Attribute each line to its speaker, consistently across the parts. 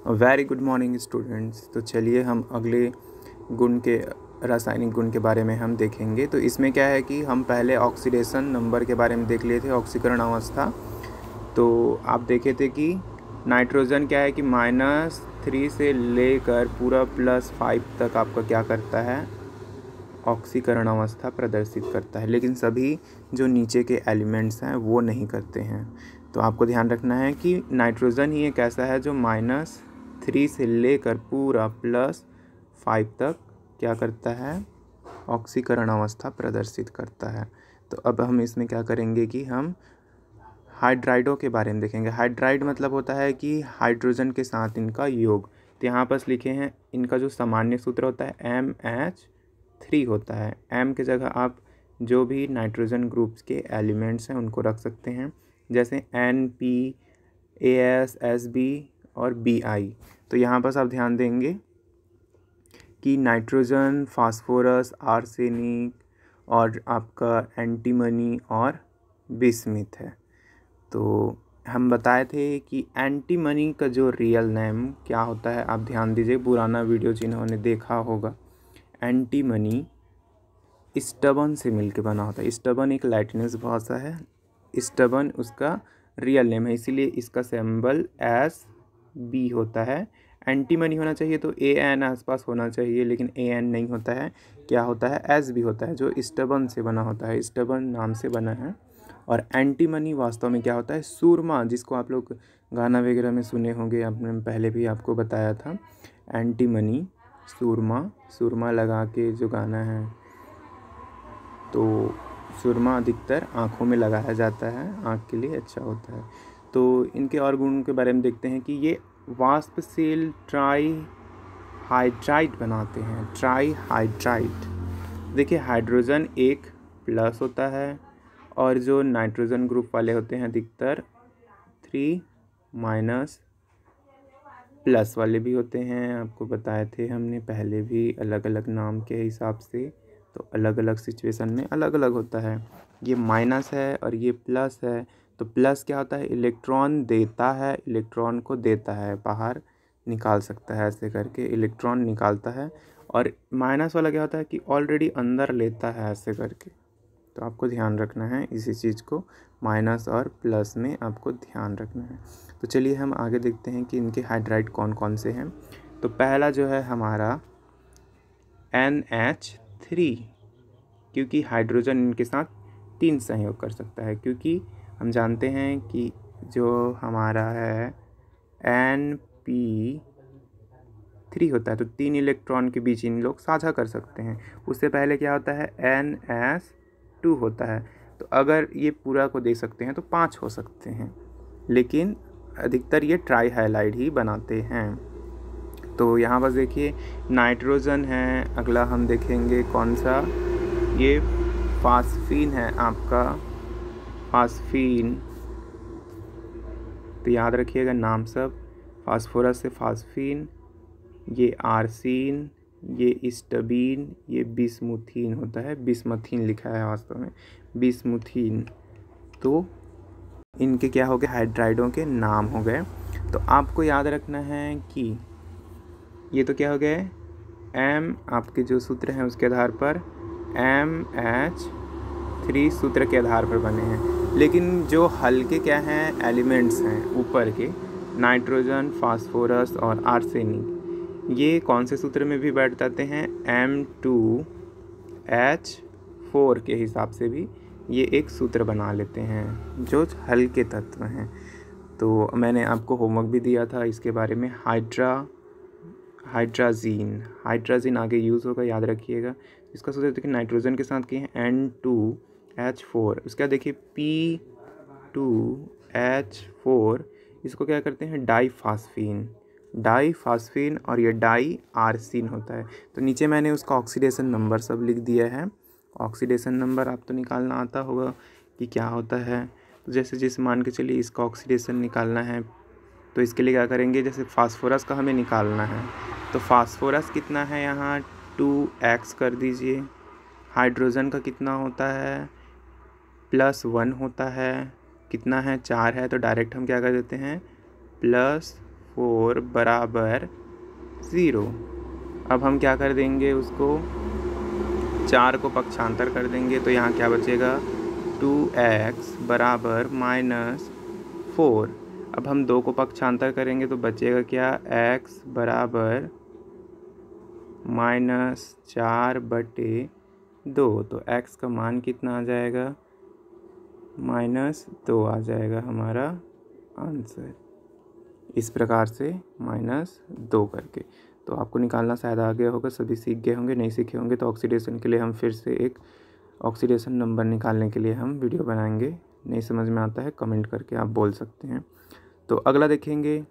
Speaker 1: Very good morning students. तो चलिए हम अगले गुण के रासायनिक गुण के बारे में हम देखेंगे। तो इसमें क्या है कि हम पहले ऑक्सीडेशन नंबर के बारे में देख लिए थे, ऑक्सीकरण अवस्था। तो आप देखे थे कि नाइट्रोजन क्या है कि -3 से लेकर पूरा +5 तक आपका क्या करता है, ऑक्सीकरण अवस्था प्रदर्शित करता है, लेकिन सभी जो नीचे के एलिमेंट्स हैं वो नहीं करते हैं। तो आपको ध्यान रखना है कि नाइट्रोजन ही एक ऐसा है जो -3 से लेकर पूरा +5 तक क्या करता है, ऑक्सीकरण अवस्था प्रदर्शित करता है। तो अब हम इसमें क्या करेंगे कि हम हाइड्राइडों के बारे में देखेंगे। हाइड्राइड मतलब होता है कि हाइड्रोजन के साथ इनका योग। तो यहाँ पर लिखे हैं इनका जो सामान्य सूत्र होता है MH3 होता है। M की जगह आप जो भी नाइट्रोजन ग्रुप्स के एलिमेंट्स हैं उनको रख सकते हैं, जैसे NP, AS, SB और BI। तो यहाँ पर आप ध्यान देंगे कि नाइट्रोजन, फास्फोरस, आर्सेनिक और आपका एंटीमनी और बिस्मिथ है। तो हम बताए थे कि एंटीमनी का जो रियल नेम क्या होता है, आप ध्यान दीजिए, पुराना वीडियो जिन्होंने देखा होगा। एंटीमनी स्टबन से मिलके बना होता है। स्टबन एक लैटिनिस भाषा है, स्टबन उसका रियल नेम है, इसीलिए इसका सिंबल SB होता है। एंटीमनी होना चाहिए तो AN आसपास होना चाहिए, लेकिन AN नहीं होता है, क्या होता है, SB होता है, जो स्टबन से बना होता है, स्टबन नाम से बना है। और एंटीमनी वास्तव में क्या होता है, सूरमा, जिसको आप लोग गाना वगैरह में सुने होंगे, आपने पहले भी आपको बताया था। एंटीमनी सूरमा लगा के जो गाना है, तो सुरमा अधिकतर आँखों में लगाया जाता है, आँख के लिए अच्छा होता है। तो इनके और गुणों के बारे में देखते हैं कि ये वाष्पशील ट्राईहाइड्राइड बनाते हैं। ट्राईहाइड्राइड, देखिए हाइड्रोजन एक प्लस होता है और जो नाइट्रोजन ग्रुप वाले होते हैं अधिकतर 3- प्लस वाले भी होते हैं। आपको बताए थे हमने पहले भी, अलग अलग नाम के हिसाब से, तो अलग अलग सिचुएशन में अलग अलग होता है। ये माइनस है और ये प्लस है। तो प्लस क्या होता है, इलेक्ट्रॉन देता है, इलेक्ट्रॉन को देता है, बाहर निकाल सकता है, ऐसे करके इलेक्ट्रॉन निकालता है। और माइनस वाला क्या होता है कि ऑलरेडी अंदर लेता है, ऐसे करके। तो आपको ध्यान रखना है इसी चीज़ को, माइनस और प्लस में आपको ध्यान रखना है। तो चलिए हम आगे देखते हैं कि इनके हाइड्राइड कौन कौन से हैं। तो पहला जो है हमारा NH3, क्योंकि हाइड्रोजन इनके साथ 3 सहयोग कर सकता है, क्योंकि हम जानते हैं कि जो हमारा है NP3 होता है, तो 3 इलेक्ट्रॉन के बीच इन लोग साझा कर सकते हैं। उससे पहले क्या होता है, NS2 होता है। तो अगर ये पूरा को दे सकते हैं तो 5 हो सकते हैं, लेकिन अधिकतर ये ट्राई हाइलाइड ही बनाते हैं। तो यहाँ पर देखिए नाइट्रोजन है, अगला हम देखेंगे कौन सा, ये फास्फीन है आपका, फास्फीन। तो याद रखिएगा नाम सब, फास्फोरस से फास्फीन, ये आर्सीन, ये स्टबीन, ये बिस्मुथीन होता है, बिस्मथीन लिखा है वास्तव में, बिस्मुथीन। तो इनके क्या हो गए, हाइड्राइडों के नाम हो गए। तो आपको याद रखना है कि ये तो क्या हो गए, M आपके जो सूत्र हैं उसके आधार पर MH3 सूत्र के आधार पर बने हैं, लेकिन जो हल्के क्या हैं, एलिमेंट्स हैं ऊपर के, नाइट्रोजन, फास्फोरस और आर्सेनिक, ये कौन से सूत्र में भी बैठ जाते हैं, M2H4 के हिसाब से भी ये एक सूत्र बना लेते हैं, जो हल्के तत्व हैं। तो मैंने आपको होमवर्क भी दिया था इसके बारे में, हाइड्राजीन आगे यूज़ होगा, याद रखिएगा। इसका सूत्र देखिए, नाइट्रोजन के साथ किए हैं N2H4, उसका देखिए P2H4, इसको क्या करते हैं, डाईफास्फीन, और ये डाई आर्सिन होता है। तो नीचे मैंने उसका ऑक्सीडेशन नंबर सब लिख दिया है। ऑक्सीडेशन नंबर आप तो निकालना आता होगा कि क्या होता है। तो जैसे मान के चलिए इसका ऑक्सीडेशन निकालना है, तो इसके लिए क्या करेंगे, जैसे फास्फोरस का हमें निकालना है, तो फास्फोरस कितना है यहाँ 2x कर दीजिए। हाइड्रोजन का कितना होता है, +1 होता है, कितना है 4 है, तो डायरेक्ट हम क्या कर देते हैं, 4 बराबर 0। अब हम क्या कर देंगे, उसको 4 को पक्षांतर कर देंगे तो यहाँ क्या बचेगा, 2x बराबर -4। अब हम 2 को पक्षांतर करेंगे तो बचेगा क्या, x बराबर -4/2। तो x का मान कितना आ जाएगा, -2 आ जाएगा हमारा आंसर। इस प्रकार से -2 करके। तो आपको निकालना शायद आ गया होगा, सभी सीख गए होंगे, नहीं सीखे होंगे तो ऑक्सीडेशन के लिए हम फिर से एक ऑक्सीडेशन नंबर निकालने के लिए हम वीडियो बनाएंगे। नहीं समझ में आता है कमेंट करके आप बोल सकते हैं। तो अगला देखेंगे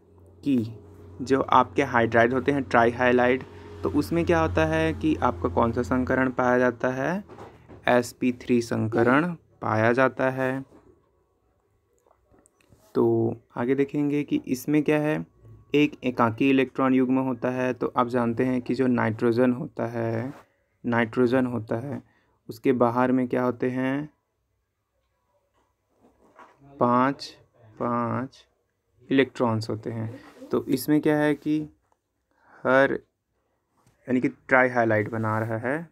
Speaker 1: कि जो आपके हाइड्राइड होते हैं ट्राईहाइलाइड, तो उसमें क्या होता है कि आपका कौन सा संकरण पाया जाता है, sp3 संकरण पाया जाता है। तो आगे देखेंगे कि इसमें क्या है, एक एकाकी इलेक्ट्रॉन युग्म होता है। तो आप जानते हैं कि जो नाइट्रोजन होता है उसके बाहर में क्या होते हैं, 5 इलेक्ट्रॉन्स होते हैं। तो इसमें क्या है कि हर यानी कि ट्राईहाइलाइड बना रहा है,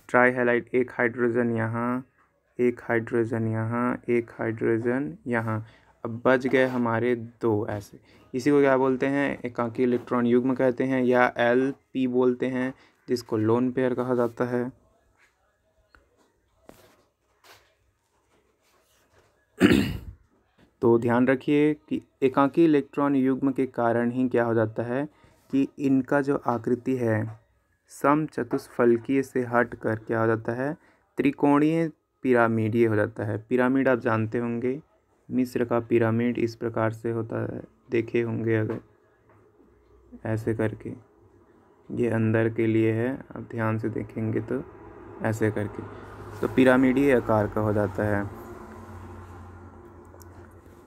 Speaker 1: ट्राईहाइलाइड, एक हाइड्रोजन यहाँ, एक हाइड्रोजन यहाँ, एक हाइड्रोजन यहाँ। अब बच गए हमारे 2 ऐसे। इसी को क्या बोलते हैं, एकाकी इलेक्ट्रॉन युग्म कहते हैं या LP बोलते हैं, जिसको लोन पेयर कहा जाता है। तो ध्यान रखिए कि एकाकी इलेक्ट्रॉन युग्म के कारण ही क्या हो जाता है कि इनका जो आकृति है समचतुष्फलकीय से हट कर क्या हो जाता है, त्रिकोणीय पिरामिडीय हो जाता है। पिरामिड आप जानते होंगे, मिस्र का पिरामिड इस प्रकार से होता है, देखे होंगे अगर, ऐसे करके, ये अंदर के लिए है, आप ध्यान से देखेंगे तो ऐसे करके, तो पिरामिडीय आकार का हो जाता है।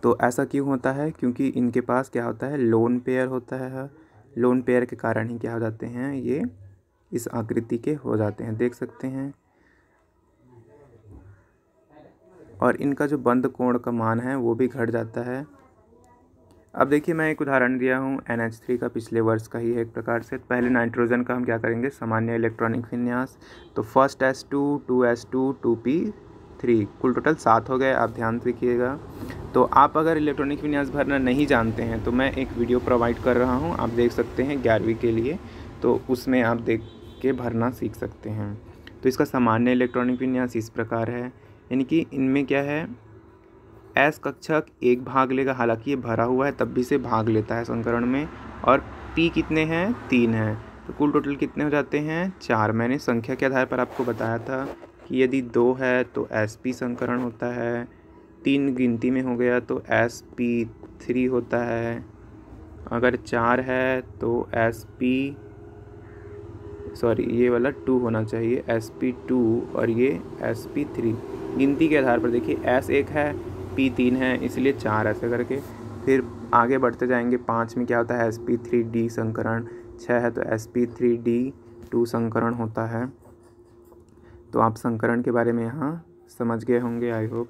Speaker 1: तो ऐसा क्यों होता है, क्योंकि इनके पास क्या होता है, लोन पेयर होता है। लोन पेयर के कारण ही क्या हो जाते हैं, ये इस आकृति के हो जाते हैं, देख सकते हैं। और इनका जो बंध कोण का मान है वो भी घट जाता है। अब देखिए मैं एक उदाहरण दिया हूँ NH3 का, पिछले वर्ष का ही है एक प्रकार से। पहले नाइट्रोजन का हम क्या करेंगे, सामान्य इलेक्ट्रॉनिक विन्यास। तो फर्स्ट S2 2S2 2p3, कुल टोटल 7 हो गए, आप ध्यान से रखिएगा। तो आप अगर इलेक्ट्रॉनिक विन्यास भरना नहीं जानते हैं तो मैं एक वीडियो प्रोवाइड कर रहा हूँ, आप देख सकते हैं 11वीं के लिए, तो उसमें आप देख के भरना सीख सकते हैं। तो इसका सामान्य इलेक्ट्रॉनिक विन्यास इस प्रकार है, यानी कि इनमें क्या है, S कक्षक 1 भाग लेगा, हालांकि ये भरा हुआ है तब भी से भाग लेता है संकरण में। और P कितने हैं, 3 हैं, तो कुल टोटल कितने हो जाते हैं, 4। मैंने संख्या के आधार पर आपको बताया था कि यदि 2 है तो sp संकरण होता है, 3 गिनती में हो गया तो sp3 होता है, अगर 4 है तो ये वाला 2 होना चाहिए, sp2, और ये sp3। गिनती के आधार पर देखिए S 1 है, P 3 है, इसलिए 4 ऐसे करके। फिर आगे बढ़ते जाएंगे, 5 में क्या होता है, sp3d संकरण, 6 है तो sp3d2 संकरण होता है। तो आप संकरण के बारे में यहाँ समझ गए होंगे, आई होप।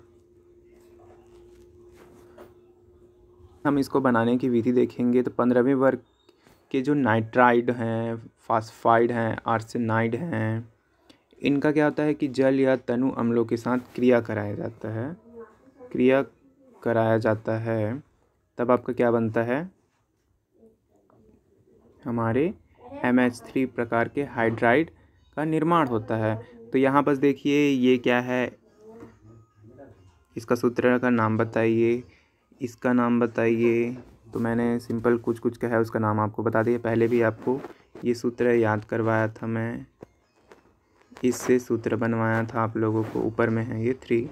Speaker 1: हम इसको बनाने की विधि देखेंगे तो 15वें वर्ग के जो नाइट्राइड हैं, फास्फाइड हैं, आर्सेनाइड हैं, इनका क्या होता है कि जल या तनु अम्लों के साथ क्रिया कराया जाता है, तब आपका क्या बनता है, हमारे MH3 प्रकार के हाइड्राइड का निर्माण होता है। तो यहाँ पर देखिए ये क्या है, इसका सूत्र का नाम बताइए, इसका नाम बताइए। तो मैंने सिंपल कुछ कहा है, उसका नाम आपको बता दिया। पहले भी आपको ये सूत्र याद करवाया था, मैं इससे सूत्र बनवाया था आप लोगों को, ऊपर में है ये 3।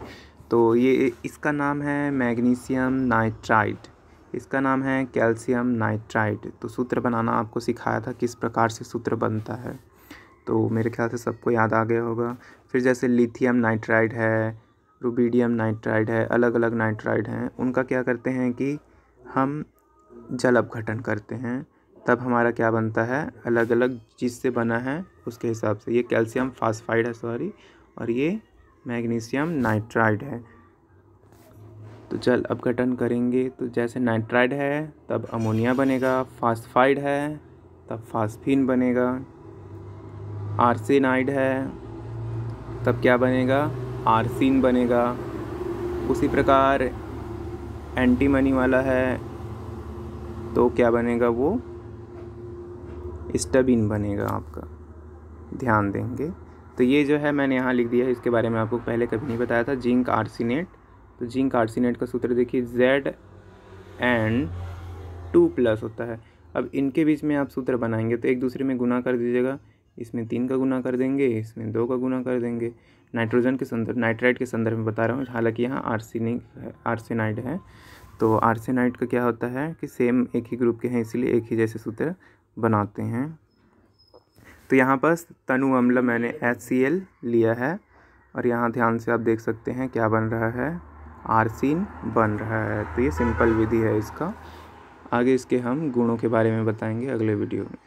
Speaker 1: तो ये इसका नाम है मैग्नीशियम नाइट्राइड, इसका नाम है कैल्शियम नाइट्राइड। तो सूत्र बनाना आपको सिखाया था, किस प्रकार से सूत्र बनता है, तो मेरे ख्याल से सबको याद आ गया होगा। फिर जैसे लिथियम नाइट्राइड है, रुबिडियम नाइट्राइड है, अलग अलग नाइट्राइड हैं, उनका क्या करते हैं कि हम जल अपघटन करते हैं, तब हमारा क्या बनता है, अलग अलग जिससे बना है उसके हिसाब से। ये कैल्शियम फास्फाइड है, और ये मैग्नीशियम नाइट्राइड है। तो चल अब गठन करेंगे। तो जैसे नाइट्राइड है तब अमोनिया बनेगा, फास्फाइड है तब फास्फीन बनेगा, आर्सेनाइड है तब क्या बनेगा, आर्सीन बनेगा। उसी प्रकार एंटीमनी वाला है तो क्या बनेगा, वो स्टबीन बनेगा आपका, ध्यान देंगे। तो ये जो है मैंने यहाँ लिख दिया है, इसके बारे में आपको पहले कभी नहीं बताया था। जिंक आर्सेनेट, तो जिंक आर्सेनेट का सूत्र देखिए Zn2+ होता है। अब इनके बीच में आप सूत्र बनाएंगे तो एक दूसरे में गुना कर दीजिएगा, इसमें 3 का गुना कर देंगे, इसमें 2 का गुना कर देंगे। नाइट्रोजन के संदर्भ, नाइट्राइड के संदर्भ में बता रहा हूँ, हालांकि यहाँ आर्सेनाइड है। तो आर्सेनाइड का क्या होता है कि सेम एक ही ग्रुप के हैं, इसलिए एक ही जैसे सूत्र बनाते हैं। तो यहाँ पर तनु अम्ल मैंने HCl लिया है और यहाँ ध्यान से आप देख सकते हैं क्या बन रहा है, आर्सीन बन रहा है। तो ये सिंपल विधि है इसका। आगे इसके हम गुणों के बारे में बताएंगे अगले वीडियो में।